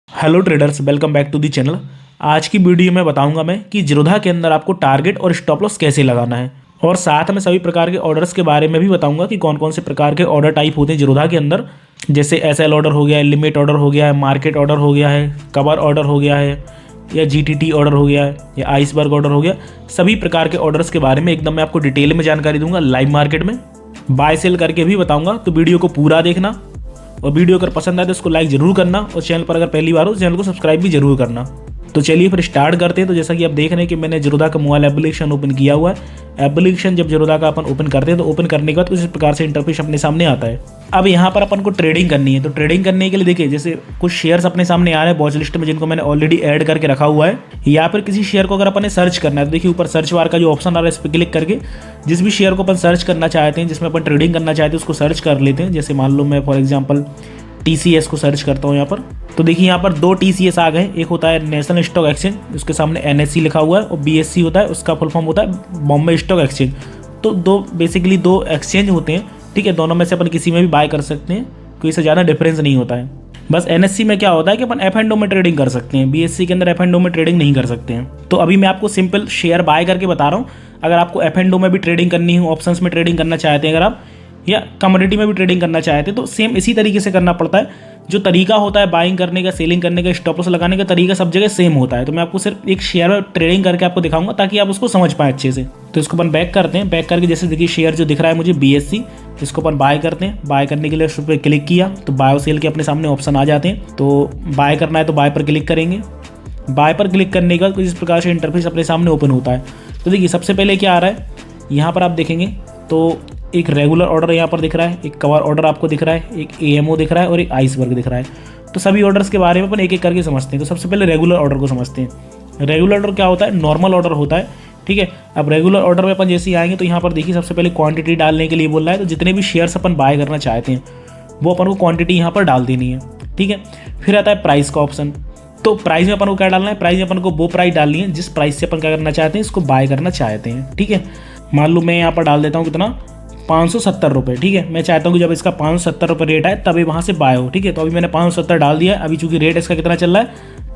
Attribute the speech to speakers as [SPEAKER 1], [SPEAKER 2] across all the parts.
[SPEAKER 1] Hello traders, welcome back to the channel. आज की video में बताऊंगा मैं कि जीरोधा के अंदर आपको टारगेट और स्टॉप लॉस कैसे लगाना है, और साथ में सभी प्रकार के ऑर्डर्स के बारे में भी बताऊंगा कि कौन कौन से प्रकार के ऑर्डर टाइप होते हैं जीरोधा के अंदर। जैसे एसएल ऑर्डर हो गया है, लिमिट ऑर्डर हो गया है, मार्केट ऑर्डर हो गया है, कवर ऑर्डर हो गया है, या जीटीटी ऑर्डर हो गया है, या आइसबर्ग ऑर्डर हो गया। सभी प्रकार के ऑर्डर्स के बारे में एकदम मैं आपको डिटेल में जानकारी दूंगा, लाइव मार्केट में बाय सेल करके भी बताऊंगा। तो वीडियो को पूरा देखना, और वीडियो अगर पसंद आए तो उसको लाइक जरूर करना, और चैनल पर अगर पहली बार हो चैनल को सब्सक्राइब भी जरूर करना। तो चलिए फिर स्टार्ट करते हैं। तो जैसा कि आप देख रहे हैं कि मैंने जीरोधा का मोबाइल एप्लीकेशन ओपन किया हुआ है। एप्लीकेशन जब जीरोधा का अपन ओपन करते हैं तो ओपन करने के बाद कुछ इस प्रकार से इंटरफेस अपने सामने आता है। अब यहाँ पर अपन को ट्रेडिंग करनी है। तो ट्रेडिंग करने के लिए देखिए, जैसे कुछ शेयर्स अपने सामने आ रहे हैं वॉच लिस्ट में, जिनको मैंने ऑलरेडी ऐड करके रखा हुआ है। या फिर किसी शेयर को अगर अपन ने सर्च करना है तो देखिए ऊपर सर्च बार का जो ऑप्शन आ रहा है इस पर क्लिक करके जिस भी शेयर को अपन सर्च करना चाहते हैं, जिसमें अपन ट्रेडिंग करना चाहते हैं, उसको सर्च कर लेते हैं। जैसे मान लो मैं फॉर एग्जाम्पल TCS को सर्च करता हूँ यहाँ पर, तो देखिए यहाँ पर दो TCS आ गए। एक होता है नेशनल स्टॉक एक्सचेंज, उसके सामने NSE लिखा हुआ है, और BSE होता है, उसका फुल फॉर्म होता है बॉम्बे स्टॉक एक्सचेंज। तो बेसिकली दो एक्सचेंज होते हैं, ठीक है। दोनों में से अपन किसी में भी बाय कर सकते हैं, कोई इससे ज़्यादा डिफरेंस नहीं होता है। बस NSE में क्या होता है कि अपन F&O में ट्रेडिंग कर सकते हैं, BSE के अंदर F&O में ट्रेडिंग नहीं कर सकते हैं। तो अभी मैं आपको सिंपल शेयर बाय करके बता रहा हूँ। अगर आपको F&O में भी ट्रेडिंग करनी हो, ऑप्शंस में ट्रेडिंग करना चाहते हैं अगर आप, या कमोडिटी में भी ट्रेडिंग करना चाहते हैं, तो सेम इसी तरीके से करना पड़ता है। जो तरीका होता है बाइंग करने का, सेलिंग करने का, स्टॉप लॉस लगाने का तरीका सब जगह सेम होता है। तो मैं आपको सिर्फ एक शेयर में ट्रेडिंग करके आपको दिखाऊंगा ताकि आप उसको समझ पाएं अच्छे से। तो इसको अपन बैक करते हैं। बैक करके जैसे देखिए शेयर जो दिख रहा है मुझे BSE, इसको अपन बाय करते हैं। बाय करने के लिए उस पर क्लिक किया तो बाय और सेल के अपने सामने ऑप्शन आ जाते हैं। तो बाय करना है तो बाय पर क्लिक करेंगे। बाय पर क्लिक करने के बाद कुछ इस प्रकार से इंटरफेस अपने सामने ओपन होता है। तो देखिए सबसे पहले क्या आ रहा है, यहाँ पर आप देखेंगे तो एक रेगुलर ऑर्डर यहाँ पर दिख रहा है, एक कवर ऑर्डर आपको दिख रहा है, एक AMO दिख रहा है, और एक आइसबर्ग दिख रहा है। तो सभी ऑर्डर्स के बारे में अपन एक एक करके समझते हैं। तो सबसे पहले रेगुलर ऑर्डर को समझते हैं। रेगुलर ऑर्डर क्या होता है? नॉर्मल ऑर्डर होता है, ठीक है। अब रेगुलर ऑर्डर में अपन जैसे ही आएंगे तो यहाँ पर देखिए सबसे पहले क्वांटिटी डालने के लिए बोल रहा है। तो जितने भी शेयर्स अपन बाय करना चाहते हैं वो अपन को क्वांटिटी यहाँ पर डाल देनी है, ठीक है। फिर आता है प्राइस का ऑप्शन। तो प्राइस में अपन को क्या डालना है? प्राइस में अपन को वो प्राइस डालनी है जिस प्राइस से अपन क्या करना चाहते हैं, इसको बाय करना चाहते हैं, ठीक है। मान लो मैं यहाँ पर डाल देता हूँ कितना, 570 रुपये, ठीक है। मैं चाहता हूँ कि जब इसका 570 रुपये रेट आए तभी वहाँ से बाय हो, ठीक है। तो अभी मैंने 570 डाल दिया है। अभी चूंकि रेट इसका कितना चल रहा है,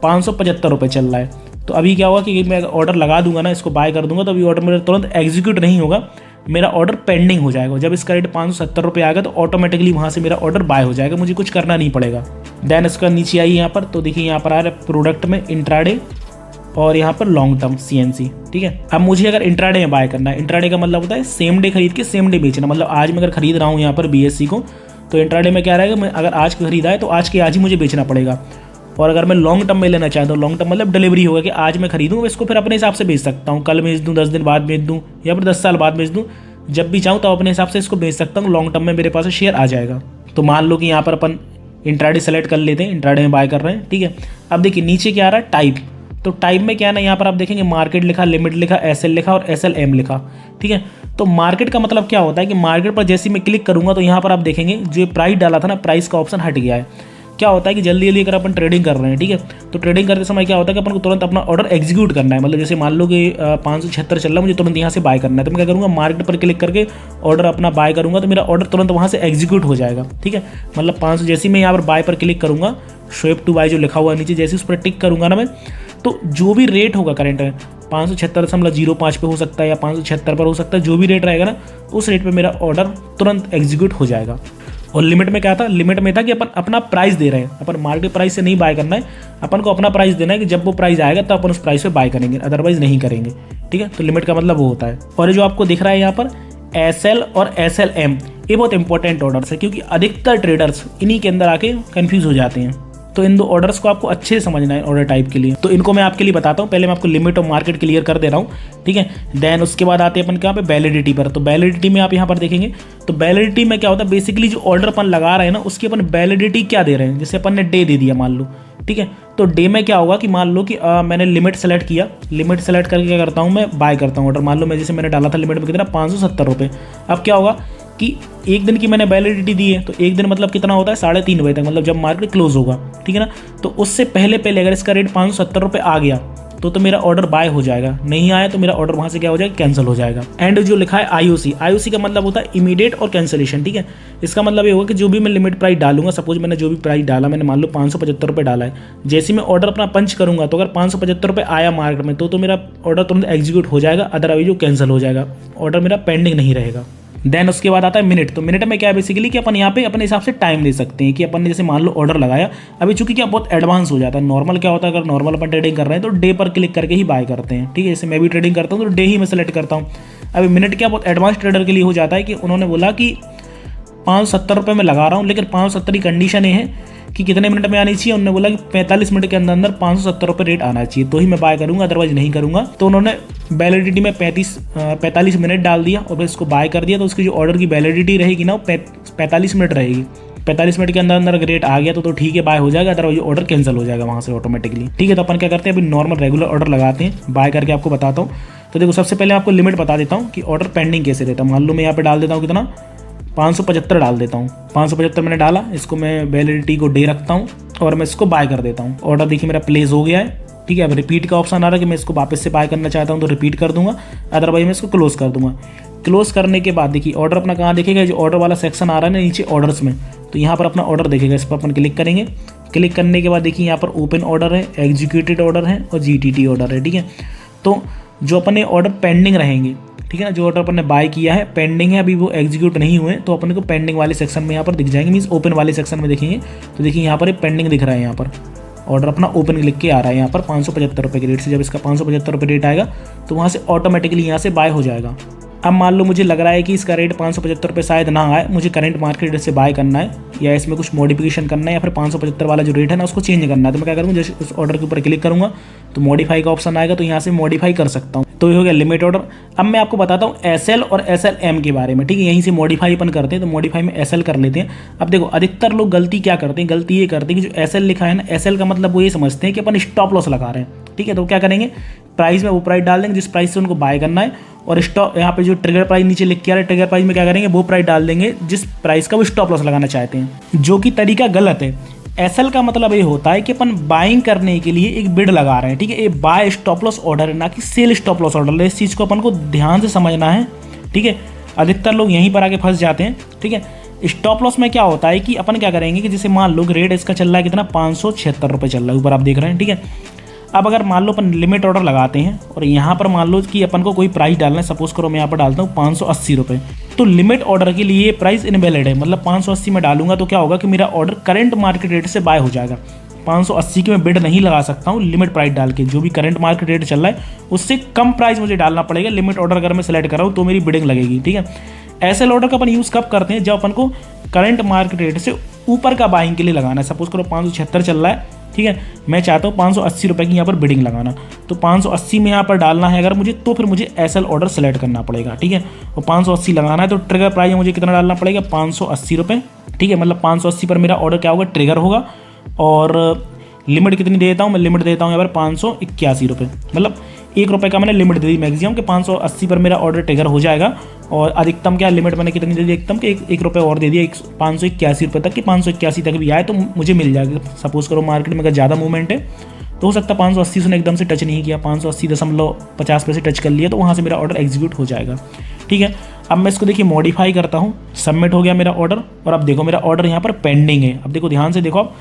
[SPEAKER 1] 575 रुपये चल रहा है। तो अभी क्या होगा कि मैं ऑर्डर लगा दूंगा ना, इसको बाय कर दूंगा, तो अभी ऑर्डर मेरा तुरंत एग्जीक्यूट नहीं होगा, मेरा ऑर्डर पेंडिंग हो जाएगा। जब इसका रेट 570 रुपये आएगा तो ऑटोमेटिकली वहाँ से मेरा ऑर्डर बाय हो जाएगा, मुझे कुछ करना नहीं पड़ेगा। देन इसका नीचे आई यहाँ पर, तो देखिए यहाँ पर आ रहा है प्रोडक्ट में इंट्राडे, और यहाँ पर लॉन्ग टर्म CNC, ठीक है। अब मुझे अगर इंट्राडे में बाय करना है, इंट्राडे का मतलब होता है सेम डे खरीद के सेम डे बेचना। मतलब आज मैं अगर खरीद रहा हूँ यहाँ पर BSE को, तो इंट्राडे में क्या रहेगा, मैं अगर आज खरीदा है तो आज के आज ही मुझे बेचना पड़ेगा। और अगर मैं लॉन्ग टर्म में लेना चाहता हूँ, लॉन्ग टर्म मतलब डिलीवरी होगा कि आज मैं खरीदूँ, इसको फिर अपने हिसाब से बेच सकता हूँ। कल बेच दूँ, 10 दिन बाद बेच दूँ, या फिर 10 साल बाद बेच दूँ, जब भी चाहूँ तो अपने हिसाब से इसको बेच सकता हूँ। लॉन्ग टर्म में मेरे पास शेयर आ जाएगा। तो मान लो कि यहाँ पर अपन इंट्राडे सेलेक्ट कर लेते हैं, इंट्राडे में बाय कर रहे हैं, ठीक है। अब देखिए नीचे क्या आ रहा है, टाइप। तो टाइप में क्या है ना, यहाँ पर आप देखेंगे मार्केट लिखा, लिमिट लिखा, SL लिखा और SLM लिखा, ठीक है। तो मार्केट का मतलब क्या होता है कि मार्केट पर जैसे ही मैं क्लिक करूंगा तो यहाँ पर आप देखेंगे जो प्राइस डाला था ना, प्राइस का ऑप्शन हट गया है। क्या होता है कि जल्दी जल्दी अगर अपन ट्रेडिंग कर रहे हैं, ठीक है, तो ट्रेडिंग करते समय क्या होता है कि अपन को तुरंत अपना ऑर्डर एग्जीक्यूट करना है। मतलब जैसे मान लो कि 576 चल रहा है, मुझे तुरंत यहाँ से बाय करना है, तो मैं क्या करूँगा, मार्केट पर क्लिक करके ऑर्डर अपना बाय करूँगा, तो मेरा ऑर्डर तुरंत वहाँ से एग्जीक्यूट हो जाएगा, ठीक है। मतलब 500 जैसे ही मैं यहाँ पर बाय पर क्लिक करूँगा, स्वेप टू बाय जो लिखा हुआ है नीचे, जैसे उस पर टिक करूँगा ना मैं, तो जो भी रेट होगा करंट में 576.05 पे हो सकता है, या 576 पर हो सकता है, जो भी रेट रहेगा ना उस रेट पे मेरा ऑर्डर तुरंत एग्जीक्यूट हो जाएगा। और लिमिट में क्या था, लिमिट में था कि अपन अपना प्राइस दे रहे हैं, अपन मार्केट प्राइस से नहीं बाय करना है, अपन को अपना प्राइस देना है कि जब वो प्राइस आएगा तो अपन उस प्राइस पे बाय करेंगे, अदरवाइज नहीं करेंगे, ठीक है। तो लिमिट का मतलब वो होता है। और जो आपको दिख रहा है यहाँ पर SL और SLM, ये बहुत इंपॉर्टेंट ऑर्डर्स है, क्योंकि अधिकतर ट्रेडर्स इन्हीं के अंदर आके कंफ्यूज हो जाते हैं। तो इन दो ऑर्डर्स को आपको अच्छे से समझना है ऑर्डर टाइप के लिए। तो इनको मैं आपके लिए बताता हूँ। पहले मैं आपको लिमिट और मार्केट क्लियर कर दे रहा हूँ, ठीक है। देन उसके बाद आते हैं अपन कहाँ पे, वैलिडिटी पर। तो वैलिडिटी में आप यहाँ पर देखेंगे, तो वैलिडिटी में क्या होता है, बेसिकली जो ऑर्डर अपन लगा रहे हैं ना उसकी अपन वैलिडिटी क्या दे रहे हैं। जैसे अपन ने डे दे दिया मान लो, ठीक है। तो डे में क्या होगा कि मान लो कि मैंने लिमिट सेलेक्ट किया, लिमिट सेलेक्ट करके क्या करता हूँ, मैं बाय करता हूँ ऑर्डर। मान लो मैं जैसे मैंने डाला था लिमिट में कितना, 570 रुपये। अब क्या होगा कि एक दिन की मैंने वैलिडिटी दी है, तो एक दिन मतलब कितना होता है, 3:30 बजे तक, मतलब जब मार्केट क्लोज होगा, ठीक है ना। तो उससे पहले अगर इसका रेट 570 रुपये आ गया तो मेरा ऑर्डर बाय हो जाएगा, नहीं आया तो मेरा ऑर्डर वहाँ से क्या हो जाएगा, कैंसिल हो जाएगा। एंड जो लिखा है IOC का मतलब होता है इमीडिएट और कैंसिलेशन, ठीक है। इसका मतलब ये होगा कि जो भी मैं लिमिट प्राइस डालूंगा, सपोज मैंने जो भी प्राइस डाला, मैंने मान लो 575 रुपये डाला है, जैसे मैं ऑर्डर अपना पंच करूंगा तो अगर 575 रुपये आया मार्केट में तो मेरा ऑर्डर तुरंत एग्जीक्यूट हो जाएगा, अदरवाइज वो कैंसिल हो जाएगा, ऑर्डर मेरा पेंडिंग नहीं रहेगा। देन उसके बाद आता है मिनट। तो मिनट में क्या है बेसिकली कि अपन यहाँ पे अपने हिसाब से टाइम दे सकते हैं कि अपन ने जैसे मान लो ऑर्डर लगाया, अभी चूंकि क्या बहुत एडवांस हो जाता है। नॉर्मल क्या होता है, अगर नॉर्मल अपन ट्रेडिंग कर रहे हैं तो डे पर क्लिक करके ही बाय करते हैं, ठीक है। जैसे मैं भी ट्रेडिंग करता हूँ तो डे ही मैं सेलेक्ट करता हूँ। अभी मिनट क्या बहुत एडवांस ट्रेडर के लिए हो जाता है कि उन्होंने बोला कि 570 रुपये में लगा रहा हूँ, लेकिन 570 की कंडीशन ये है कि कितने मिनट में आनी चाहिए। उन्होंने बोला कि 45 मिनट के अंदर 570 रुपये रेट आना चाहिए तो ही मैं बाय करूंगा, अदरवाइज नहीं करूंगा। तो उन्होंने वैलिडिटी में 45 मिनट डाल दिया और फिर इसको बाय कर दिया। तो उसकी जो ऑर्डर की वैलिडिटी रहेगी ना वो 45 मिनट रहेगी। 45 मिनट के अंदर अगर रेट आ गया तो ठीक है, बाय हो जाएगा, अदरवाइज ऑर्डर कैंसिल हो जाएगा वहाँ से ऑटोमेटिकली, ठीक है। तो अपन क्या करते हैं, अभी नॉर्मल रेगुलर ऑर्डर लगाते हैं, बाय करके आपको बताता हूँ। तो देखो सबसे पहले आपको लिमिट बता देता हूँ कि ऑर्डर पेंडिंग कैसे देता हूँ। मान लो मैं यहाँ पे डाल देता हूँ कितना, 575 डाल देता हूँ। 575 मैंने डाला, इसको मैं वैलिडिटी को डे रखता हूँ और मैं इसको बाय कर देता हूँ। ऑर्डर देखिए मेरा प्लेस हो गया है, ठीक है। अब रिपीट का ऑप्शन आ रहा है कि मैं इसको वापस से बाय करना चाहता हूँ तो रिपीट कर दूंगा, अदरवाइज मैं इसको क्लोज कर दूंगा। क्लोज करने के बाद देखिए ऑर्डर अपना कहाँ देखेगा, जो ऑर्डर वाला सेक्शन आ रहा है ना नीचे ऑर्डर्स में, तो यहाँ पर अपना ऑर्डर देखेगा। इस पर अपन क्लिक करेंगे। क्लिक करने के बाद देखिए यहाँ पर ओपन ऑर्डर है, एग्जीक्यूटेड ऑर्डर है और GTT ऑर्डर है, ठीक है। तो जो अपने ऑर्डर पेंडिंग रहेंगे, ठीक है ना, जो ऑर्डर अपन ने बाय किया है पेंडिंग है, अभी वो एग्जीक्यूट नहीं हुए, तो अपन को पेंडिंग वाले सेक्शन में यहाँ पर दिख जाएंगे, मीन्स ओपन वाले सेक्शन में देखेंगे तो देखिए यहाँ पर पेंडिंग दिख रहा है। यहाँ पर ऑर्डर अपना ओपन लिख के आ रहा है यहाँ पर 575 रुपये के रेट से। जब इसका 575 रुपये रेट आएगा तो वहाँ से ऑटोमेटिकली यहाँ से बाय हो जाएगा। अब मान लो मुझे लग रहा है कि इसका रेट 575 रुपये शायद ना आए, मुझे करंट मार्केट रेट से बाय करना है या इसमें कुछ मॉडिफिकेशन करना है या फिर 575 वाला जो रेट है ना उसको चेंज करना है, तो मैं क्या करूँगा, जैसे उस ऑर्डर के ऊपर क्लिक करूँगा तो मॉडिफाई का ऑप्शन आएगा, तो यहाँ से मॉडिफाई कर सकता हूँ। तो ये हो गया लिमिट ऑर्डर। अब मैं आपको बताता हूँ SL और SLM के बारे में, ठीक है। यहीं से मॉडिफाई अपन करते हैं तो मॉडिफाई में SL कर लेते हैं। अब देखो अधिकतर लोग गलती क्या करते हैं, गलती ये करते हैं कि जो SL लिखा है ना, SL का मतलब वो ये समझते हैं कि अपन स्टॉप लॉस लगा रहे हैं, ठीक है। तो क्या करेंगे, प्राइस में वो प्राइस डाल देंगे जिस प्राइस से उनको बाय करना है, और स्टॉप यहाँ पे जो ट्रिगर प्राइस नीचे लिख के आ रहा है, ट्रिगर प्राइस में क्या करेंगे, वो प्राइस डाल देंगे जिस प्राइस का वो स्टॉप लॉस लगाना चाहते हैं, जो कि तरीका गलत है। SL का मतलब ये होता है कि अपन बाइंग करने के लिए एक बिड लगा रहे हैं, ठीक है। ये बाय स्टॉप लॉस ऑर्डर है, ना कि सेल स्टॉप लॉस ऑर्डर है। इस चीज़ को अपन को ध्यान से समझना है, ठीक है। अधिकतर लोग यहीं पर आके फंस जाते हैं, ठीक है। स्टॉप लॉस में क्या होता है कि अपन क्या करेंगे कि जैसे मान लो रेट इसका चल रहा है कितना, 576 रुपये चल रहा है, ऊपर आप देख रहे हैं, ठीक है। अब अगर मान लो अपन लिमिट ऑर्डर लगाते हैं और यहाँ पर मान लो कि अपन को कोई प्राइस डालना है, सपोज करो मैं यहाँ पर डालता हूँ 580 रुपये, तो लिमिट ऑर्डर के लिए प्राइस इनवैलिड है, मतलब 580 में डालूंगा तो क्या होगा कि मेरा ऑर्डर करंट मार्केट रेट से बाय हो जाएगा। 580 की मैं बिड नहीं लगा सकता हूँ लिमिट प्राइस डाल के, जो भी करंट मार्केट रेट चल रहा है उससे कम प्राइस मुझे डालना पड़ेगा। लिमिट ऑर्डर अगर मैं सेलेक्ट कर रहा हूँ तो मेरी बिडिंग लगेगी, ठीक है। SL ऑर्डर का अपन यूज़ कब करते हैं, जब अपन को करंट मार्केट रेट से ऊपर का बाइंग के लिए लगाना है। सपोज करो 576 चल रहा है, ठीक है, मैं चाहता हूँ 580 रुपये की यहाँ पर बिडिंग लगाना, तो 580 में यहाँ पर डालना है अगर मुझे, तो फिर मुझे SL ऑर्डर सेलेक्ट करना पड़ेगा, ठीक है। और 580 लगाना है तो ट्रिगर प्राइस मुझे कितना डालना पड़ेगा, 580 रुपये, ठीक है। मतलब 580 पर मेरा ऑर्डर क्या होगा, ट्रिगर होगा। और लिमिट कितनी देता हूँ मैं, लिमिट देता हूँ यहाँ पर 581 रुपये, मतलब 1 रुपये का मैंने लिमिट दे दी मैक्सिमम कि 580 पर मेरा ऑर्डर ट्रिगर हो जाएगा। और अधिकतम क्या लिमिट मैंने कितनी दे दी, एकदम कि 1 रुपये और दे दिया, 581 रुपये तक, कि 581 तक भी आए तो मुझे मिल जाएगा। सपोज करो मार्केट में अगर ज़्यादा मूवमेंट है तो हो सकता है 580 से एकदम से टच नहीं किया, 580.50 पे से टच कर लिया, तो वहाँ से मेरा ऑर्डर एग्जीक्यूट हो जाएगा, ठीक है। अब मैं इसको देखिए मॉडिफाई करता हूँ, सबमिट हो गया मेरा ऑर्डर, और अब देखो मेरा ऑर्डर यहाँ पर पेंडिंग है। अब देखो ध्यान से देखो, अब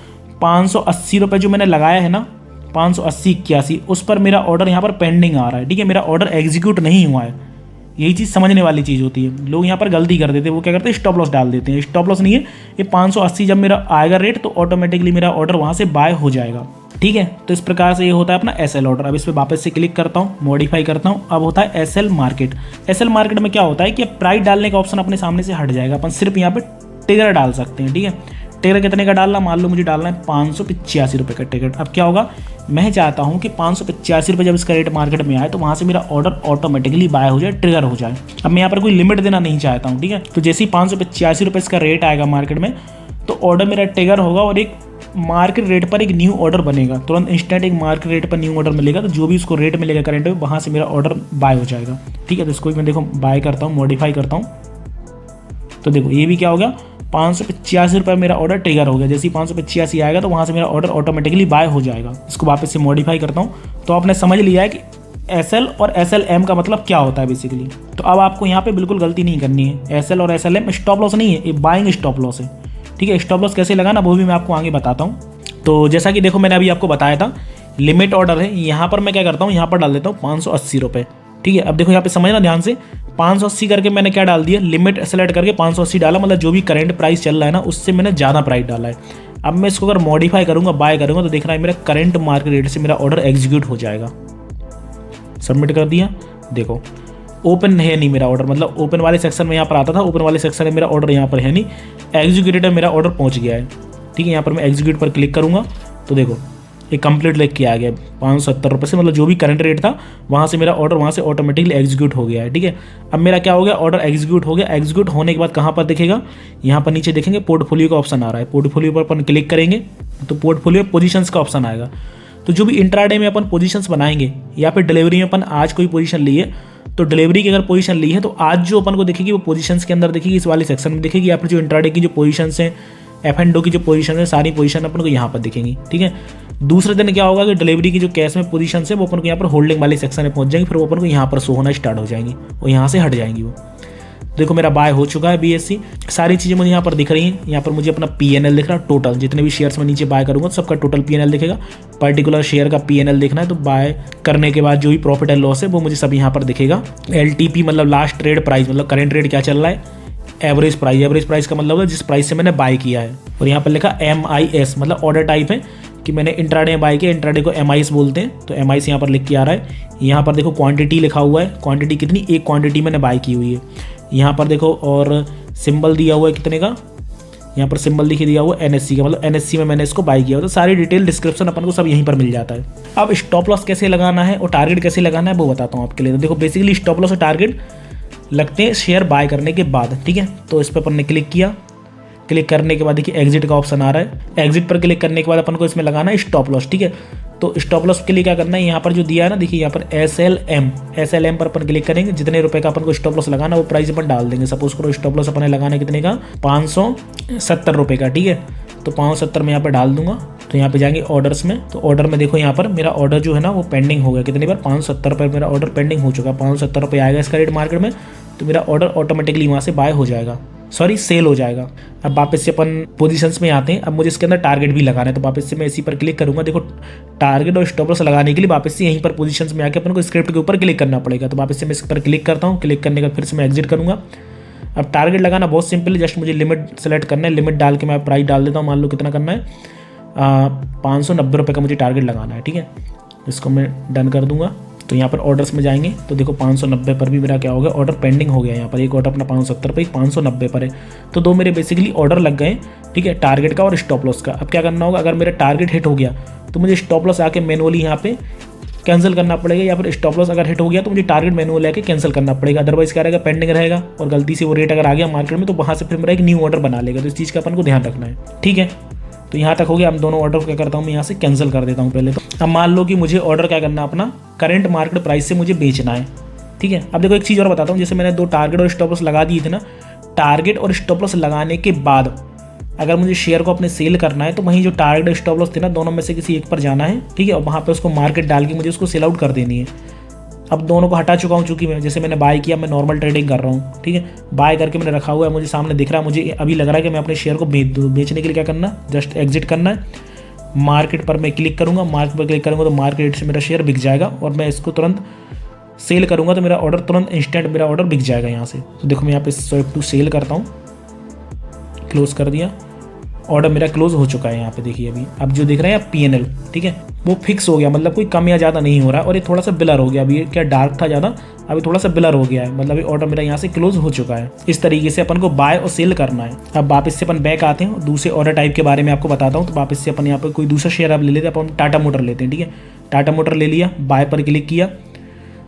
[SPEAKER 1] 580 रुपये जो मैंने लगाया है ना, 580.81, उस पर मेरा ऑर्डर यहाँ पर पेंडिंग आ रहा है, ठीक है। मेरा ऑर्डर एग्जीक्यूट नहीं हुआ है। यही चीज़ समझने वाली चीज़ होती है, लोग यहाँ पर गलती कर देते हैं, वो क्या करते हैं, स्टॉप लॉस डाल देते हैं। स्टॉप लॉस नहीं है, ये 580 जब मेरा आएगा रेट तो ऑटोमेटिकली मेरा ऑर्डर वहाँ से बाय हो जाएगा, ठीक है। तो इस प्रकार से ये होता है अपना SL ऑर्डर। अब इस पर वापस से क्लिक करता हूँ, मॉडिफाई करता हूँ, अब होता है SL मार्केट। SL मार्केट में क्या होता है कि प्राइस डालने का ऑप्शन अपने सामने से हट जाएगा, अपन सिर्फ यहाँ पे ट्रिगर डाल सकते हैं, ठीक है। ट्रिगर कितने का डालना, मान लो मुझे डालना है 585 रुपये का ट्रिगर। अब क्या होगा, मैं चाहता हूँ कि 585 रुपये जब इसका रेट मार्केट में आए तो वहाँ से मेरा ऑर्डर ऑटोमेटिकली बाय हो जाए, ट्रिगर हो जाए। अब मैं यहाँ पर कोई लिमिट देना नहीं चाहता हूँ, ठीक है। तो जैसे ही 585 रुपये इसका रेट आएगा मार्केट में तो ऑर्डर मेरा ट्रिगर होगा और एक मार्केट रेट पर एक न्यू ऑर्डर बनेगा, तुरंत इंस्टेंट एक मार्केट रेट पर न्यू ऑर्डर मिलेगा। तो जो भी उसको रेट मिलेगा करंट में, वहाँ से मेरा ऑर्डर बाय हो जाएगा, ठीक है। तो इसको मैं देखो बाय करता हूँ, मॉडिफाई करता हूँ, तो देखो ये भी क्या हो गया, ₹585 मेरा ऑर्डर ट्रिगर हो गया। जैसे ही 585 आएगा तो वहाँ से मेरा ऑर्डर ऑटोमेटिकली बाय हो जाएगा। इसको वापस से मॉडिफाई करता हूँ। तो आपने समझ लिया है कि SL और SLM का मतलब क्या होता है बेसिकली। तो अब आपको यहाँ पे बिल्कुल गलती नहीं करनी है। SL और SLM स्टॉप लॉस नहीं है, ये बाइंग स्टॉप लॉस है। ठीक है, स्टॉप लॉस कैसे लगाना वो भी मैं आपको आगे बताता हूँ। तो जैसा कि देखो मैंने अभी आपको बताया था लिमिट ऑर्डर है, यहाँ पर मैं क्या करता हूँ, यहाँ पर डाल देता हूँ ₹580। ठीक है, अब देखो यहाँ पे समझना ध्यान से, 580 करके मैंने क्या डाल दिया, लिमिट सेलेक्ट करके 580 डाला, मतलब जो भी करंट प्राइस चल रहा है ना उससे मैंने ज़्यादा प्राइस डाला है। अब मैं इसको अगर मॉडिफाई करूँगा, बाय करूँगा, तो देख रहा है मेरा करंट मार्केट रेट से मेरा ऑर्डर एग्जीक्यूट हो जाएगा। सबमिट कर दिया। देखो ओपन है नहीं मेरा ऑर्डर, मतलब ओपन वाले सेक्शन में यहाँ पर आता था, ओपन वाले सेक्शन में मेरा ऑर्डर यहाँ पर है नहीं, एग्जीक्यूटेड मेरा ऑर्डर पहुँच गया है। ठीक है, यहाँ पर मैं एग्जीक्यूट पर क्लिक करूँगा तो देखो ये कंप्लीट लिख के आ गया ₹570 से, मतलब जो भी करंट रेट था वहाँ से मेरा ऑर्डर वहाँ से ऑटोमेटिकली एग्जीक्यूट हो गया है। ठीक है, अब मेरा क्या हो गया, ऑर्डर एग्जीक्यूट हो गया। एग्जीक्यूट होने के बाद कहाँ पर दिखेगा, यहाँ पर नीचे देखेंगे पोर्टफोलियो का ऑप्शन आ रहा है। पोर्टफोलियो पर अपन क्लिक करेंगे तो पोर्टफोलियो पोजीशंस का ऑप्शन आएगा। तो जो भी इंट्राडे में अपन पोजीशंस बनाएंगे या फिर डिलीवरी में अपन आज कोई पोजीशन ली है, तो डिलीवरी की अगर पोजीशन ली है तो आज जो अपन को दिखेगी वो पोजीशंस के अंदर दिखेगी, इस वाले सेक्शन में दिखेगी। या फिर जो इंट्राडे की जो पोजीशंस हैं, F&O की जो पोजीशन है, सारी पोजीशन अपन को यहाँ पर दिखेंगी। ठीक है, दूसरे दिन क्या होगा कि डिलीवरी की जो कैश में पोजीशन है वो अपन को यहाँ पर होल्डिंग वाले सेक्शन में पहुँच जाएंगी, फिर वो अपन को यहाँ पर शो होना स्टार्ट हो जाएंगी और यहाँ से हट जाएंगी वो। देखो मेरा बाय हो चुका है BSC, सारी चीज़ें मुझे यहाँ पर दिख रही हैं। यहाँ पर मुझे अपना PNL दिख रहा है, टोटल जितने भी शेयर्स में नीचे बाय करूँगा तो सबका टोटल PNL दिखेगा। पर्टिकुलर शेयर का PNL देखना है तो बाय करने के बाद जो भी प्रॉफिट एंड लॉस है वो मुझे सब यहाँ पर दिखेगा। LTP मतलब लास्ट ट्रेड प्राइस, मतलब करंट रेट क्या चल रहा है। एवरेज प्राइस का मतलब है जिस प्राइस से मैंने बाय किया है। और यहाँ पर लिखा MIS मतलब ऑर्डर टाइप है कि मैंने इंट्राडे में बाय किया, इंट्राडे को MIS बोलते हैं, तो MIS यहाँ पर लिख के आ रहा है। यहाँ पर देखो क्वांटिटी लिखा हुआ है, क्वांटिटी कितनी, एक क्वांटिटी मैंने बाय की हुई है। यहाँ पर देखो और सिंबल दिया हुआ है कितने का, यहाँ पर सिंबल दिया हुआ है NSC का, मतलब NSC में मैंने इसको बाय किया हुआ। तो सारी डिटेल डिस्क्रिप्शन अपन को सब यहीं पर मिल जाता है। अब स्टॉप लॉस कैसे लगाना है और टारगेट कैसे लगाना है वो बताता हूँ आपके लिए। तो देखो बेसिकली स्टॉप लॉस और टारगेट लगते हैं शेयर बाय करने के बाद। ठीक है, तो इस पर अपन ने क्लिक किया, क्लिक करने के बाद देखिए एग्जिट का ऑप्शन आ रहा है। एग्जिट पर क्लिक करने के बाद अपन को इसमें लगाना है स्टॉप लॉस। ठीक है, तो स्टॉप लॉस के लिए क्या करना है, यहाँ पर जो दिया है ना, देखिए यहाँ पर SLM पर अपन क्लिक करेंगे। जितने रुपए का अपन को स्टॉप लॉस लगाना वो प्राइस अपन डाल देंगे। सपोज करो स्टॉप लॉस अपन ने लगाना है कितने का, ₹570 का। ठीक है, तो 570 में यहाँ पर डाल दूंगा। तो यहाँ पे जाएंगे ऑर्डर्स में, तो ऑर्डर में देखो यहाँ पर मेरा ऑर्डर जो है ना वो पेंडिंग हो गया। कितने पर, ₹570 मेरा ऑर्डर पेंडिंग हो चुका है। ₹570 आएगा इसका रेट मार्केट में, तो मेरा ऑर्डर ऑटोमेटिकली वहाँ से बाय हो जाएगा, सॉरी सेल हो जाएगा। अब वापस से अपन पोजीशंस में आते हैं। अब मुझे इसके अंदर टारगेट भी लगाना है, तो वापस से मैं इसी पर क्लिक करूंगा। देखो टारगेट और स्टॉप लॉस लगाने के लिए वापस से यहीं पर पोजीशंस में आके अपन को स्क्रिप्ट के ऊपर क्लिक करना पड़ेगा। तो वापस से मैं इस पर क्लिक करता हूँ, क्लिक करने का फिर से मैं एग्जिट करूँगा। अब टारगेट लगाना बहुत सिंपल है, जस्ट मुझे लिमिट सेलेक्ट करना है। लिमिट डाल के मैं प्राइस डाल देता हूँ, मान लो कितना करना है, ₹590 का मुझे टारगेट लगाना है। ठीक है, इसको मैं डन कर दूंगा। तो यहाँ पर ऑर्डर्स में जाएंगे तो देखो 590 पर भी मेरा क्या हो गया, ऑर्डर पेंडिंग हो गया। यहाँ पर एक ऑर्डर अपना 570 पर, एक 590 पर है, तो दो मेरे बेसिकली ऑर्डर लग गए। ठीक है, टारगेट का और स्टॉप लॉस का। अब क्या करना होगा, अगर मेरा टारगेट हिट हो गया तो मुझे स्टॉप लॉस आके मैनुअली यहाँ पे कैंसिल करना पड़ेगा, या फिर स्टॉप लॉस अगर हिट हो गया तो मुझे टारगेट मैनुअल लेके कैंसिल करना पड़ेगा। अदरवाइज क्या रहेगा, पेंडिंग रहेगा और गलती से वो रेट अगर आ गया मार्केट में तो वहाँ से फिर मेरा एक न्यू ऑर्डर बना लेगा। तो इस चीज़ का अपन को ध्यान रखना है। ठीक है, तो यहाँ तक हो गया। अब दोनों ऑर्डर को क्या करता हूँ मैं यहाँ से कैंसिल कर देता हूँ पहले। तो अब मान लो कि मुझे ऑर्डर क्या करना है, अपना करंट मार्केट प्राइस से मुझे बेचना है। ठीक है, अब देखो एक चीज़ और बताता हूँ, जैसे मैंने दो टारगेट और स्टॉप लॉस लगा दिए थे ना, टारगेट और स्टॉप लॉस लगाने के बाद अगर मुझे शेयर को अपने सेल करना है तो वहीं जो टारगेट और स्टॉप लॉस थे ना, दोनों में से किसी एक पर जाना है। ठीक है, और वहाँ पे उसको मार्केट डाल के मुझे उसको सेल आउट कर देनी है। अब दोनों को हटा चुका हूँ, चूंकि मैं जैसे मैंने बाय किया, मैं नॉर्मल ट्रेडिंग कर रहा हूँ। ठीक है, बाय करके मैंने रखा हुआ है, मुझे सामने दिख रहा है, मुझे अभी लग रहा है कि मैं अपने शेयर को बेच दूँ। बेचने के लिए क्या करना, जस्ट एग्जिट करना है। मार्केट पर मैं क्लिक करूँगा, मार्केट पर क्लिक करूँगा तो मार्केट से मेरा शेयर बिक जाएगा और मैं इसको तुरंत सेल करूँगा तो मेरा ऑर्डर तुरंत इंस्टेंट मेरा ऑर्डर बिक जाएगा यहाँ से। तो देखो मैं यहाँ पे स्वाइप टू सेल करता हूँ, क्लोज कर दिया, ऑर्डर मेरा क्लोज हो चुका है। यहाँ पे देखिए अभी अब जो दिख रहा है PNL, ठीक है, वो फिक्स हो गया, मतलब कोई कम या ज़्यादा नहीं हो रहा है। और ये थोड़ा सा बिलर हो गया, अभी ये क्या डार्क था ज़्यादा, अभी थोड़ा सा बिलर हो गया है, मतलब ये ऑर्डर मेरा यहाँ से क्लोज हो चुका है। इस तरीके से अपन को बाय और सेल करना है। अब वापस से अपन बैक आते हैं और दूसरे ऑर्डर टाइप के बारे में आपको बताता हूँ। तो वापस से अपन यहाँ पर कोई दूसरा शेयर आप ले लेते हैं, अपन टाटा मोटर लेते हैं। ठीक है, टाटा मोटर ले लिया, बाय पर क्लिक किया।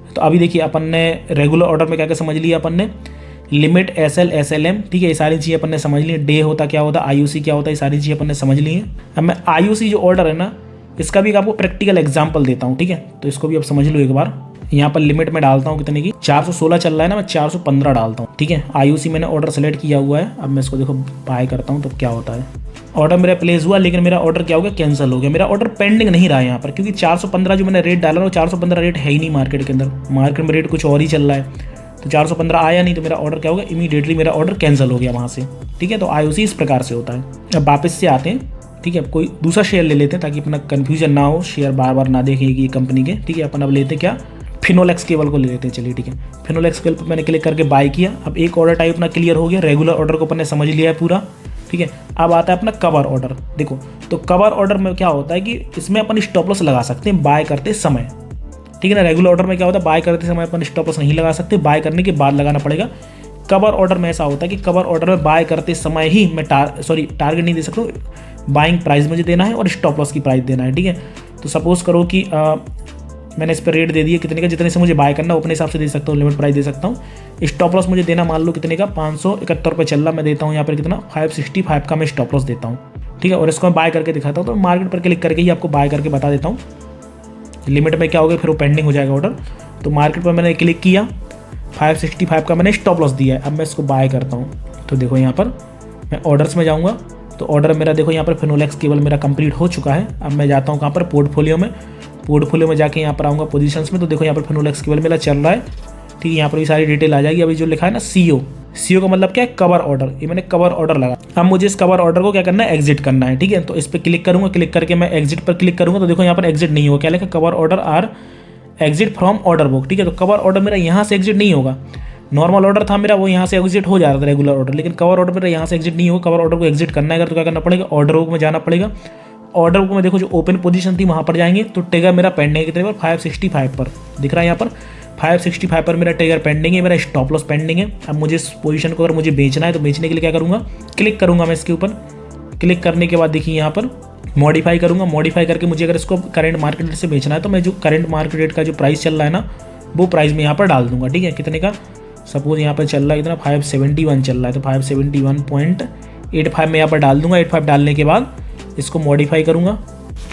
[SPEAKER 1] तो अभी देखिए अपन ने रेगुलर ऑर्डर में क्या क्या समझ लिया अपन ने, लिमिट SL SLM, ठीक है, ये सारी चीज़ें अपन ने समझ ली। डे होता क्या होता, IOC क्या होता है, ये सारी चीज़ें अपन ने समझ ली हैं। अब मैं IOC जो ऑर्डर है ना, इसका भी आपको प्रैक्टिकल एग्जांपल देता हूँ। ठीक है, तो इसको भी आप समझ लो एक बार। यहाँ पर लिमिट में डालता हूँ कितने की, 416 चल रहा है ना, मैं 415 डालता हूँ। ठीक है, IOC मैंने ऑर्डर सेलेक्ट किया हुआ है। अब मैं इसको देखो बाय करता हूँ तो क्या होता है, ऑर्डर मेरा प्लेस हुआ, लेकिन मेरा ऑर्डर क्या हो गया, कैंसिल हो गया। मेरा ऑर्डर पेंडिंग नहीं रहा है यहाँ पर, क्योंकि 415 जो मैंने रेट डाला वो 415 रेट है ही नहीं मार्केट के अंदर, मार्केट में रेट कुछ और ही चल रहा है। तो 415 आया नहीं, तो मेरा ऑर्डर क्या हो गया, इमीडिएटली मेरा ऑर्डर कैंसिल हो गया वहाँ से। ठीक है, तो IOC इस प्रकार से होता है। अब वापस से आते हैं, ठीक है, कोई दूसरा शेयर ले लेते हैं ताकि अपना कन्फ्यूजन ना हो, शेयर बार बार ना देखें कि कंपनी के। ठीक है, अपन अब लेते क्या, फिनोलेक्स केबल को ले लेते हैं। चलिए ठीक है, फिनोलेक्स केबल पर मैंने क्लिक करके बाय किया। अब एक ऑर्डर टाइप अपना क्लियर हो गया, रेगुलर ऑर्डर को अपन ने समझ लिया है पूरा। ठीक है, अब आता है अपना कवर ऑर्डर। देखो, तो कवर ऑर्डर में क्या होता है कि इसमें अपन स्टॉप लॉस लगा सकते हैं बाय करते समय। ठीक है ना, रेगुलर ऑर्डर में क्या होता है, बाय करते समय अपन स्टॉप लॉस नहीं लगा सकते, बाय करने के बाद लगाना पड़ेगा। कवर ऑर्डर में ऐसा होता है कि कवर ऑर्डर में बाय करते समय ही मैं टारगेट नहीं दे सकता हूँ, बाइंग प्राइस मुझे देना है और स्टॉप लॉस की प्राइस देना है। ठीक है, तो सपोज करो कि मैंने इस पर रेट दे दिया कितने का, जितने से मुझे बाय करना है अपने हिसाब से दे सकता हूँ, लिमिट प्राइस दे सकता हूँ। स्टॉप लॉस मुझे देना मान लो कितने का, 571 रुपये चल रहा, मैं देता हूँ यहाँ पर कितना, 565 का मैं स्टॉप लॉस देता हूँ। ठीक है, और इसको मैं बाय करके दिखाता हूँ। तो मार्केट पर क्लिक करके ही आपको बाय करके बता देता हूँ लिमिट में क्या होगा, फिर वो पेंडिंग हो जाएगा ऑर्डर। तो मार्केट पर मैंने क्लिक किया, 565 का मैंने स्टॉप लॉस दिया है। अब मैं इसको बाय करता हूँ, तो देखो यहाँ पर मैं ऑर्डर्स में जाऊँगा, तो ऑर्डर मेरा देखो यहाँ पर फिनोलेक्स केबल मेरा कंप्लीट हो चुका है। अब मैं जाता हूँ कहाँ पर, पोर्टफोलियो में। पोर्टफोलियो में जाके यहाँ पर आऊँगा पोजीशंस में, तो देखो यहाँ पर फिनोलेक्स केबल मेरा चल रहा है। ठीक है, यहाँ पर भी सारी डिटेल आ जाएगी। अभी जो लिखा है ना CO का मतलब क्या है, कवर ऑर्डर, ये मैंने कवर ऑर्डर लगा। अब मुझे इस कवर ऑर्डर को क्या करना है, एग्जिट करना है। ठीक है, तो इस पर क्लिक करूँगा, क्लिक करके मैं एग्जिट पर क्लिक करूँगा, तो देखो यहाँ पर एग्जिट नहीं होगा, क्या लिखा, cover order or exit from order book. ठीक है, तो कवर ऑर्डर मेरा यहाँ से एग्जिट नहीं होगा। नॉर्मल ऑर्डर था मेरा, वो यहाँ से एग्जिट हो जा रहा था रेगुलर ऑर्डर, लेकिन कवर ऑर्डर मेरा यहाँ से एग्जिट नहीं होगा। कवर ऑर्डर को एग्जिट करना है अगर, तो क्या करना पड़ेगा, ऑर्डर बुक में जाना पड़ेगा। ऑर्डर बुक में देखो जो ओपन पोजीशन थी वहाँ पर जाएंगे, तो टेगर मेरा पेंडिंग है कितने पर, 565 पर दिख रहा है यहाँ पर, 565 पर मेरा टेगर पेंडिंग है, मेरा स्टॉप लॉस पेंडिंग है। अब मुझे इस पोजीशन को अगर मुझे बेचना है, तो बेचने के लिए क्या करूँगा, क्लिक करूँगा मैं इसके ऊपर। क्लिक करने के बाद देखिए यहाँ पर मॉडिफाई करूँगा, मॉडिफाई करके मुझे अगर इसको करंट मार्केट रेट से बेचना है, तो मैं जो करंट मार्केट रेट का जो प्राइस चल रहा है ना, वो प्राइस में यहाँ पर डाल दूंगा। ठीक है, कितने का, सपोज यहाँ पर चल रहा है कितना, 571 चल रहा है, तो 571.85 में यहाँ पर डाल दूंगा। 85 डालने के बाद इसको मॉडिफाई करूँगा,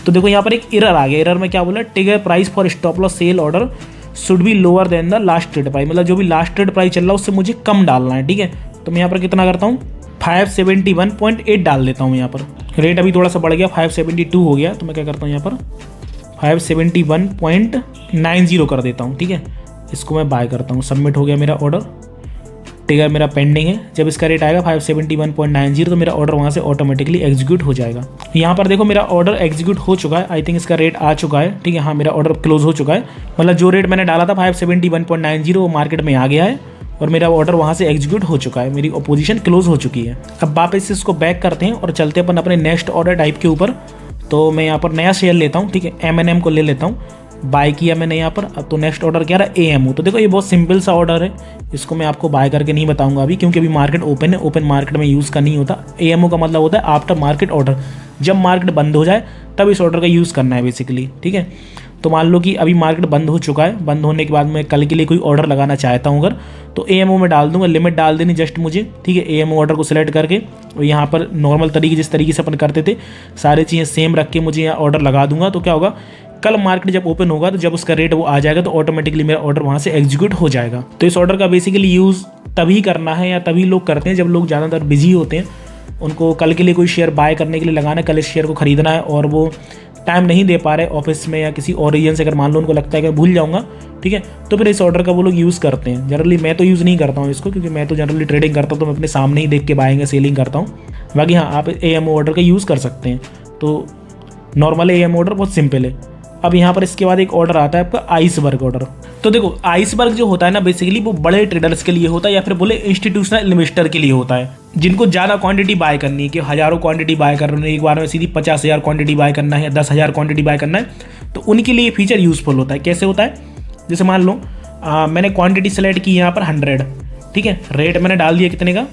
[SPEAKER 1] तो देखो यहाँ पर एक एरर आ गया। एरर में क्या बोला, trigger price for stop loss sell order should be lower than the last trade price, मतलब जो भी लास्ट ट्रेड प्राइस चल रहा है उससे मुझे कम डालना है। ठीक है, तो मैं यहाँ पर कितना करता हूँ, 571.8 डाल देता हूँ। यहाँ पर रेट अभी थोड़ा सा बढ़ गया, 572 हो गया, तो मैं क्या करता हूँ यहाँ पर 571.90 कर देता हूँ। ठीक है, इसको मैं बाय करता हूँ, सबमिट हो गया मेरा ऑर्डर। टिगर मेरा पेंडिंग है, जब इसका रेट आएगा 571.90 तो मेरा ऑर्डर वहाँ से ऑटोमेटिकली एग्जीक्यूट हो जाएगा। यहाँ पर देखो मेरा ऑर्डर एग्जीक्यूट हो चुका है, आई थिंक इसका रेट आ चुका है। ठीक है, हाँ मेरा ऑर्डर क्लोज हो चुका है, मतलब जो रेट मैंने डाला था 571.90 वो मार्केट में आ गया है और मेरा ऑर्डर वहाँ से एग्जीक्यूट हो चुका है, मेरी पोजीशन क्लोज हो चुकी है। अब वापस से इसको बैक करते हैं और चलते अपन अपने नेक्स्ट ऑर्डर टाइप के ऊपर। तो मैं यहाँ पर नया शेयर लेता हूँ, ठीक है, M&M को ले लेता हूँ, बाय किया मैंने यहाँ पर। अब तो नेक्स्ट ऑर्डर क्या रहा, AMO। तो देखो ये बहुत सिंपल सा ऑर्डर है, इसको मैं आपको बाय करके नहीं बताऊंगा अभी, क्योंकि अभी मार्केट ओपन है, ओपन मार्केट में यूज़ का नहीं होता। AMO का मतलब होता है आफ्टर मार्केट ऑर्डर, जब मार्केट बंद हो जाए तब इस ऑर्डर का यूज़ करना है बेसिकली। ठीक है, तो मान लो कि अभी मार्केट बंद हो चुका है, बंद होने के बाद मैं कल के लिए कोई ऑर्डर लगाना चाहता हूँ अगर, तो AMO में डाल दूंगा, लिमिट डाल देनी जस्ट मुझे। ठीक है, AMO ऑर्डर को सिलेक्ट करके और यहाँ पर नॉर्मल तरीके जिस तरीके से अपन करते थे सारी चीज़ें सेम रख के मुझे यहाँ ऑर्डर लगा दूंगा। तो क्या होगा, कल मार्केट जब ओपन होगा तो जब उसका रेट वो आ जाएगा तो ऑटोमेटिकली मेरा ऑर्डर वहाँ से एग्जीक्यूट हो जाएगा। तो इस ऑर्डर का बेसिकली यूज़ तभी करना है या तभी लोग करते हैं जब लोग ज़्यादातर बिजी होते हैं, उनको कल के लिए कोई शेयर बाय करने के लिए लगाना है, कल इस शेयर को खरीदना है और वो टाइम नहीं दे पा रहे ऑफिस में या किसी और रीजन से, अगर मान लो उनको लगता है कि भूल जाऊंगा, ठीक है, तो फिर इस ऑर्डर का वो लोग यूज़ करते हैं। जनरली मैं तो यूज़ नहीं करता हूँ इसको, क्योंकि मैं तो जनरली ट्रेडिंग करता हूँ तो मैं अपने सामने ही देख के बाइंग या सेलिंग करता हूँ। बाकी हाँ, आप AMO ऑर्डर का यूज़ कर सकते हैं। तो नॉर्मल AMO ऑर्डर बहुत सिंपल है। अब यहाँ पर इसके बाद एक ऑर्डर आता है आपका आइसबर्ग ऑर्डर। तो देखो आइसबर्ग जो होता है ना, बेसिकली वो बड़े ट्रेडर्स के लिए होता है या फिर बोले इंस्टीट्यूशनल इन्वेस्टर के लिए होता है, जिनको ज़्यादा क्वांटिटी बाय करनी है, कि हज़ारों क्वांटिटी बाय कर रहे हैं एक बार में, सीधी 50,000 क्वांटिटी बाय करना है या 10,000 क्वांटिटी बाय करना है, तो उनके लिए ये फीचर यूज़फुल होता है। कैसे होता है, जैसे मान लो मैंने क्वान्टिटी सेलेक्ट की यहाँ पर 100, ठीक है, रेट मैंने डाल दिया कितने का,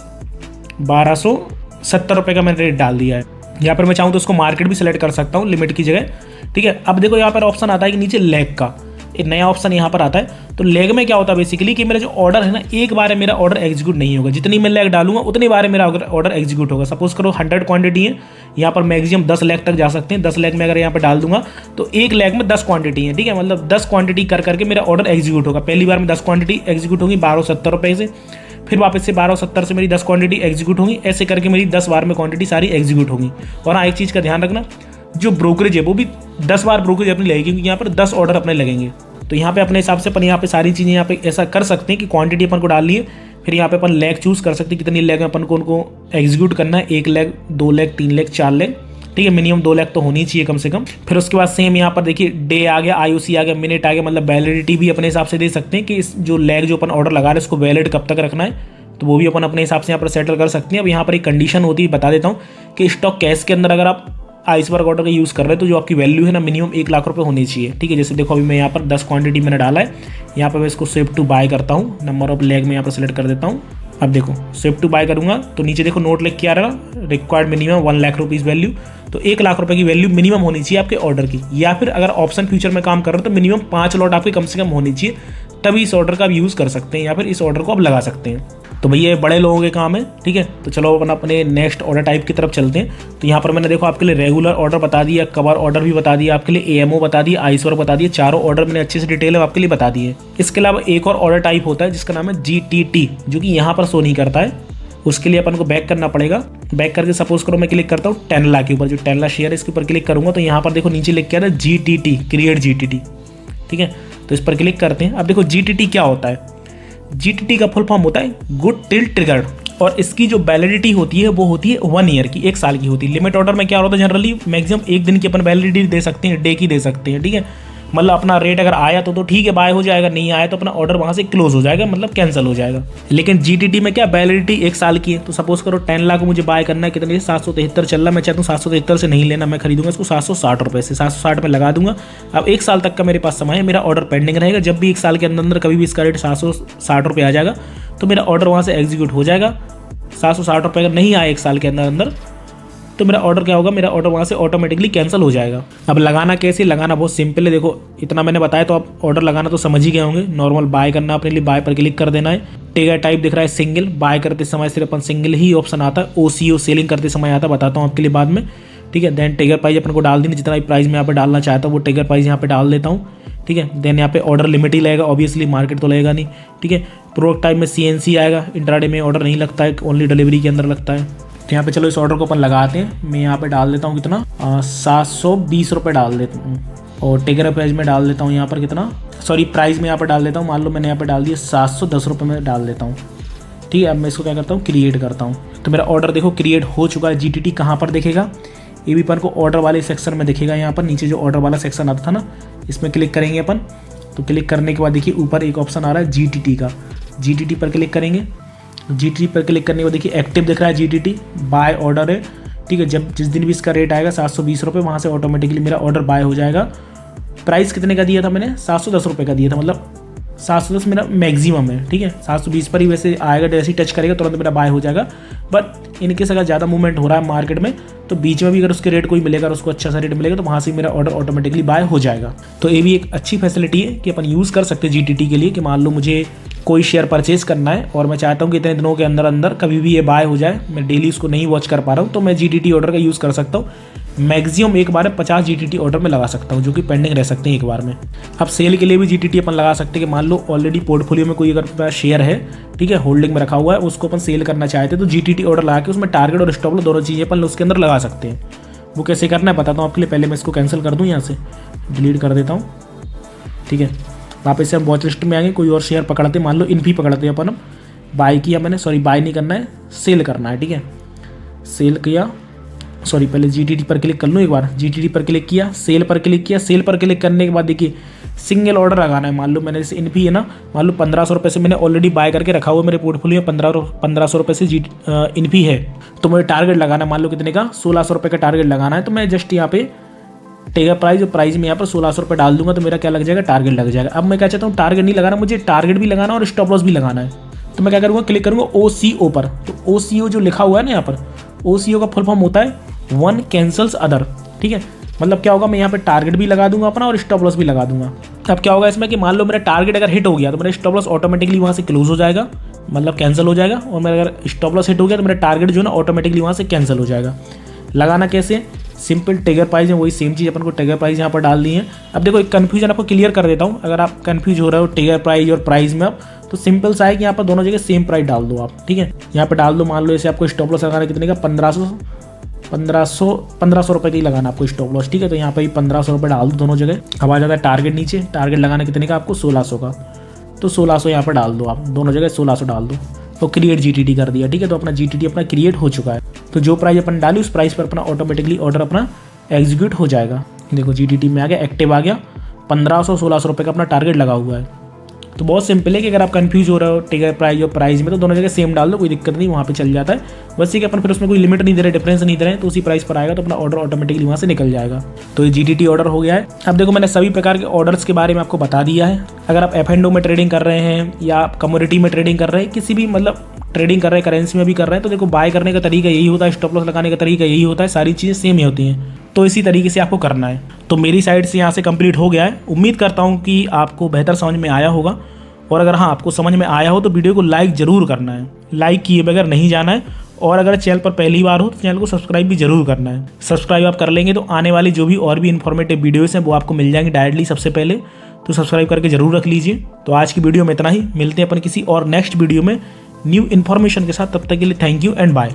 [SPEAKER 1] 1270 रुपये का मैंने रेट डाल दिया है। यहाँ पर मैं चाहूँ तो उसको मार्केट भी सेलेक्ट कर सकता हूँ लिमिट की जगह। ठीक है, अब देखो यहाँ पर ऑप्शन आता है कि नीचे लेग का, एक नया ऑप्शन यहाँ पर आता है। तो लेग में क्या होता है बेसिकली कि मेरा जो ऑर्डर है ना, एक बार मेरा ऑर्डर एग्जीक्यूट नहीं होगा, जितनी मैं लेग डालूंगा उतनी बार मेरा ऑर्डर एग्जीक्यूट होगा। सपोज करो 100 क्वांटिटी है, यहाँ पर मैक्सिमम 10 लेग तक जा सकते हैं। 10 लेग में अगर यहाँ पर डाल दूंगा तो एक लेग में 10 क्वांटिटी है, ठीक है, मतलब 10 क्वांटिटी कर करके मेरा ऑर्डर एग्जीक्यूट होगा। पहली बार में 10 क्वांटिटी एग्जीक्यूट होगी 1270 रुपये से, फिर वापस से 1270 से मेरी 10 क्वांटिटी एग्जीक्यूट होगी, ऐसे करके मेरी 10 बार में क्वांटिटी सारी एग्जीक्यूट होगी। और हाँ, एक चीज़ का ध्यान रखना, जो ब्रोकरेज है वो भी 10 बार ब्रोकरेज अपनी लगेगी, क्योंकि यहाँ पर 10 ऑर्डर अपने लगेंगे। तो यहाँ पे अपने हिसाब से अपन यहाँ पे सारी चीज़ें यहाँ पे ऐसा कर सकते हैं कि क्वांटिटी अपन को डाल लिए, फिर यहाँ पे अपन लेग चूज़ कर सकते हैं कितनी लेग में अपन को उनको एग्जीक्यूट करना है, 1 लेग, 2 लेग, 3 लेग, 4 लेग, ठीक है, मिनिमम 2 लेग तो होनी चाहिए कम से कम। फिर उसके बाद सेम यहाँ पर देखिए डे आ गया, IOC आ गया, मिनट आ गया, मतलब वैलिडिटी भी अपने हिसाब से दे सकते हैं कि इस जो लेग जो अपन ऑर्डर लगा रहे हैं उसको वैलिड कब तक रखना है, तो वो भी अपन अपने हिसाब से यहाँ पर सेटल कर सकते हैं। अब यहाँ पर एक कंडीशन होती है, बता देता हूँ कि स्टॉक कैश के अंदर अगर आप आइसबर्ग ऑर्डर का यूज़ कर रहे हैं तो जो आपकी वैल्यू है ना मिनिमम 1 लाख रुपए होनी चाहिए, ठीक है। जैसे देखो अभी मैं यहाँ पर 10 क्वांटिटी मैंने डाला है, यहाँ पर मैं इसको स्विफ्ट टू बाय करता हूँ, नंबर ऑफ लेग में यहाँ पर सेलेक्ट कर देता हूँ। अब देखो स्विफ्ट टू बाय करूँगा तो नीचे देखो नोट लिख के आ रहा, required minimum 1 lakh rupees value, तो 1 लाख रुपए की वैल्यू मिनिमम होनी चाहिए आपके ऑर्डर की। या फिर अगर ऑप्शन फ्यूचर में काम कर रहे हो तो मिनिमम 5 लॉट आपकी कम से कम होनी चाहिए, तभी इस ऑर्डर का आप यूज़ कर सकते हैं या फिर इस ऑर्डर को आप लगा सकते हैं। तो भैया ये बड़े लोगों के काम है, ठीक है। तो चलो अपन अपने नेक्स्ट ऑर्डर टाइप की तरफ चलते हैं। तो यहाँ पर मैंने देखो आपके लिए रेगुलर ऑर्डर बता दिया, कवर ऑर्डर भी बता दिया, आपके लिए AMO बता दिया, आइसबर्ग बता दिए, चारों ऑर्डर मैंने अच्छे से डिटेल में आपके लिए बता दिए। इसके अलावा एक और ऑर्डर टाइप होता है जिसका नाम है GTT, जो कि यहाँ पर शो नहीं करता है। उसके लिए अपन को बैक करना पड़ेगा। बैक करके सपोज करो मैं क्लिक करता हूँ 10 लाख के ऊपर, जो 10 लाख शेयर है इसके ऊपर क्लिक करूँगा तो यहाँ पर देखो नीचे लिख के आ रहा है GTT, क्रिएट GTT, ठीक है। तो इस पर क्लिक करते हैं। अब देखो GTT क्या होता है, GTT का फुल फॉर्म होता है गुड टिल ट्रिगर्ड, और इसकी जो वैलिडिटी होती है वो होती है 1 ईयर की, 1 साल की होती है। लिमिट ऑर्डर में क्या होता है, जनरली मैक्सिमम 1 दिन की अपन वैलिडिटी दे सकते हैं, डे की दे सकते हैं, ठीक है। मतलब अपना रेट अगर आया तो ठीक है बाय हो जाएगा, नहीं आया तो अपना ऑर्डर वहाँ से क्लोज हो जाएगा, मतलब कैंसिल हो जाएगा। लेकिन GTT में क्या वैलिडिटी 1 साल की है। तो सपोज करो 10 लाख मुझे बाय करना है, कितने 773 चल रहा है, मैं चाहता हूँ 773 से नहीं लेना, मैं खरीदूंगा इसको 760 रुपये से, 760 में लगा दूंगा। अब 1 साल तक का मेरे पास समय है, मेरा ऑर्डर पेंडिंग रहेगा। जब भी 1 साल के अंदर कभी भी इसका रेट 760 रुपये आ जाएगा तो मेरा ऑर्डर वहाँ से एग्जीक्यूट हो जाएगा। 760 रुपये अगर नहीं आया 1 साल के अंदर तो मेरा ऑर्डर क्या होगा, मेरा ऑर्डर वहाँ से ऑटोमेटिकली कैंसिल हो जाएगा। अब लगाना कैसे, लगाना बहुत सिंपल है। देखो इतना मैंने बताया तो आप ऑर्डर लगाना तो समझ ही गए होंगे। नॉर्मल बाय करना, अपने लिए बाय पर क्लिक कर देना है। टेगर टाइप दिख रहा है सिंगल, बाय करते समय सिर्फ अपन सिंगल ही ऑप्शन आता है। OCO सेलिंग करते समय आता है, बताता हूँ आपके लिए बाद में, ठीक है। देन टेगर प्राइस अपन को डाल देनी, जितना भी प्राइस मैं यहाँ पे डालना चाहता हूँ वो टेगर प्राइस यहाँ पे डाल देता हूँ, ठीक है। देन यहाँ पे ऑर्डर लिमिट ही लगेगा, ऑब्वियसली मार्केट तो लगेगा नहीं, ठीक है। प्रोडक्ट टाइप में CNC आएगा, इंट्राडे में ऑर्डर नहीं लगता है, ओनली डिलीवरी के अंदर लगता है। तो यहाँ पे चलो इस ऑर्डर को अपन लगाते हैं। मैं यहाँ पे डाल देता हूँ कितना, 720 रुपये डाल देता हूँ, और टेगर प्राइस में डाल देता हूँ यहाँ पर कितना, सॉरी प्राइस में यहाँ पर डाल देता हूँ, मान लो मैंने यहाँ पे डाल दिया 710 रुपये में डाल देता हूँ, ठीक है। अब मैं इसको क्या करता हूँ, क्रिएट करता हूँ। तो मेरा ऑर्डर देखो क्रिएट हो चुका है। GTT कहाँ पर दिखेगा, ये भी अपन को ऑर्डर वाले सेक्शन में दिखेगा। यहाँ पर नीचे जो ऑर्डर वाला सेक्शन आता था ना, इसमें क्लिक करेंगे अपन। तो क्लिक करने के बाद देखिए ऊपर एक ऑप्शन आ रहा है GTT का, GTT पर क्लिक करेंगे। GTT पर क्लिक करने के बाद देखिए एक्टिव दिख रहा है GTT, बाय ऑर्डर है, ठीक है। जब जिस दिन भी इसका रेट आएगा 720 रुपये, वहाँ से ऑटोमेटिकली मेरा ऑर्डर बाय हो जाएगा। प्राइस कितने का दिया था मैंने, 710 रुपये का दिया था, मतलब 710 मेरा मैक्सिमम है, ठीक है। 720 पर ही वैसे आएगा, जैसे ही टच करेगा तुरंत मेरा बाय हो जाएगा। बट इनकेस अगर ज़्यादा मूवमेंट हो रहा है मार्केट में तो बीच में भी अगर उसके रेट कोई मिलेगा और उसको अच्छा सा रेट मिलेगा तो वहाँ से मेरा ऑर्डर ऑटोमेटिकली बाय हो जाएगा। तो ये भी एक अच्छी फैसिलिटी है कि अपन यूज़ कर सकते हैं GTT के लिए, कि मान लो मुझे कोई शेयर परचेज करना है और मैं चाहता हूँ कि इतने दिनों के अंदर अंदर कभी भी ये बाय हो जाए, मैं डेली उसको नहीं वॉच कर पा रहा हूँ, तो मैं GTT ऑर्डर का यूज़ कर सकता हूँ। मैक्सिमम एक बार 50 GTT ऑर्डर में लगा सकता हूँ, जो कि पेंडिंग रह सकते हैं एक बार में। अब सेल के लिए भी GTT अपन लगा सकते हैं कि मान लो ऑलरेडी पोर्टफोलियो में कोई अगर शेयर है, ठीक है, होल्डिंग में रखा हुआ है, उसको अपन सेल करना चाहते हैं तो GTT ऑर्डर लगा के उसमें टारगेट और स्टॉप लॉस दोनों चीज़ें अपन उसके अंदर लगा सकते हैं। वो कैसे करना है बताता हूँ आपके लिए। पहले मैं इसको कैंसिल कर दूँ, यहाँ से डिलीट कर देता हूँ, ठीक है। वापस से हम वॉच लिस्ट में आएंगे, कोई और शेयर पकड़ते, मान लो इन्फी पकड़ते हैं अपन। बाय किया मैंने, सॉरी बाय नहीं करना है, सेल करना है, ठीक है। सेल किया, सॉरी पहले GTT पर क्लिक कर लूँ एक बार। GTT पर क्लिक किया, सेल पर क्लिक किया। सेल पर क्लिक करने के बाद देखिए सिंगल ऑर्डर लगाना है। मान लो मैंने जैसे इन्फी है ना, मान लो 1500 रुपये से मैंने ऑलरेडी बाय करके रखा हुआ, मेरे पोर्टफोलियो में 1500 रुपये से इन्फी है, तो मुझे टारगेट लगाना है, मान लो कितने का, 1600 रुपये का टारगेट लगाना है। तो मैं जस्ट यहाँ पे टेगर प्राइस और प्राइस में यहाँ पर 1600 रुपये डाल दूंगा, तो मेरा क्या लग जाएगा, टारगेट लग जाएगा। अब मैं क्या चाहता हूँ, टारगेट नहीं लगाना, मुझे टारगेट भी लगाना और स्टॉप लॉस भी लगाना है। तो मैं क्या करूँगा, क्लिक करूँगा OCO पर। तो OCO जो लिखा हुआ है ना यहाँ पर, OCO का फुल फॉर्म होता है वन कैंसल्स अदर, ठीक है। मतलब क्या होगा, मैं यहाँ पे टारगेट भी लगा दूंगा अपना और स्टॉप लॉस भी लगा दूंगा। अब क्या होगा इसमें कि मान लो मेरा टारगेट अगर हिट हो गया तो मेरा स्टॉप लॉस ऑटोमेटिकली वहाँ से क्लोज हो जाएगा, मतलब कैंसिल हो जाएगा। और मेरा अगर स्टॉप लॉस हिट हो गया तो मेरा टारगेट जो है ना ऑटोमेटिकली वहाँ से कैंसिल हो जाएगा। लगाना कैसे, सिंपल ट्रिगर प्राइस है, वही सेम चीज़ अपन को ट्रिगर प्राइस यहाँ पर डाल दी है। अब देखो एक कन्फ्यूजन आपको क्लियर कर देता हूँ, अगर आप कन्फ्यूज हो रहे हो ट्रिगर प्राइस और प्राइस में अब, तो सिंपल सा है कि यहाँ पर दोनों जगह सेम प्राइस डाल दो आप, ठीक है। यहाँ पर डाल दो, मान लो जैसे आपको स्टॉप लॉस लगाना कितने का 1500 रुपये का ही लगाना आपको स्टॉप लॉस, ठीक है। तो यहाँ पर 1500 रुपये डाल दो दोनों जगह। अब आ जाता है टारगेट नीचे, टारगेट लगाना कितने का आपको 1600 का, तो 1600 यहाँ पर डाल दो आप, दोनों जगह 1600 डाल दो। तो क्रिएट जीटीटी कर दिया, ठीक है। तो अपना जीटीटी अपना क्रिएट हो चुका है। तो जो प्राइस अपन डाली उस प्राइस पर अपना ऑटोमेटिकली ऑर्डर अपना एग्जीक्यूट हो जाएगा। देखो जीटीटी में आ गया, एक्टिव आ गया, 1500-1600 रुपये का अपना टारगेट लगा हुआ है। तो बहुत सिंपल है कि अगर आप कंफ्यूज हो रहे हो ट्रिगर प्राइस और प्राइस में, तो दोनों जगह सेम डाल दो, कोई दिक्कत नहीं, वहाँ पे चल जाता है। बस ये कि अपन फिर उसमें कोई लिमिट नहीं दे रहे, डिफरेंस नहीं दे रहे हैं, तो उसी प्राइस पर आएगा तो अपना ऑर्डर ऑटोमेटिकली वहाँ से निकल जाएगा। तो ये जीटीटी ऑर्डर हो गया है। अब देखो मैंने सभी प्रकार के ऑर्डर्स के बारे में आपको बता दिया है। अगर आप F&O में ट्रेडिंग कर रहे हैं या आप कमोडिटी में ट्रेडिंग कर रहे हैं, किसी भी मतलब ट्रेडिंग कर रहे हैं, करेंसी में भी कर रहे हैं, तो देखो बाय करने का तरीका यही होता है, स्टॉप लॉस लगाने का तरीका यही होता है, सारी चीज़ें सेम ही होती हैं। तो इसी तरीके से आपको करना है। तो मेरी साइड से यहाँ से कंप्लीट हो गया है। उम्मीद करता हूँ कि आपको बेहतर समझ में आया होगा। और अगर हाँ आपको समझ में आया हो तो वीडियो को लाइक ज़रूर करना है, लाइक किए बगैर नहीं जाना है। और अगर चैनल पर पहली बार हो तो चैनल को सब्सक्राइब भी जरूर करना है। सब्सक्राइब आप कर लेंगे तो आने वाली जो भी और भी इन्फॉर्मेटिव वीडियोस हैं वो आपको मिल जाएंगे डायरेक्टली सबसे पहले। तो सब्सक्राइब करके जरूर रख लीजिए। तो आज की वीडियो में इतना ही, मिलते हैं अपन किसी और नेक्स्ट वीडियो में न्यू इन्फॉर्मेशन के साथ। तब तक के लिए थैंक यू एंड बाय।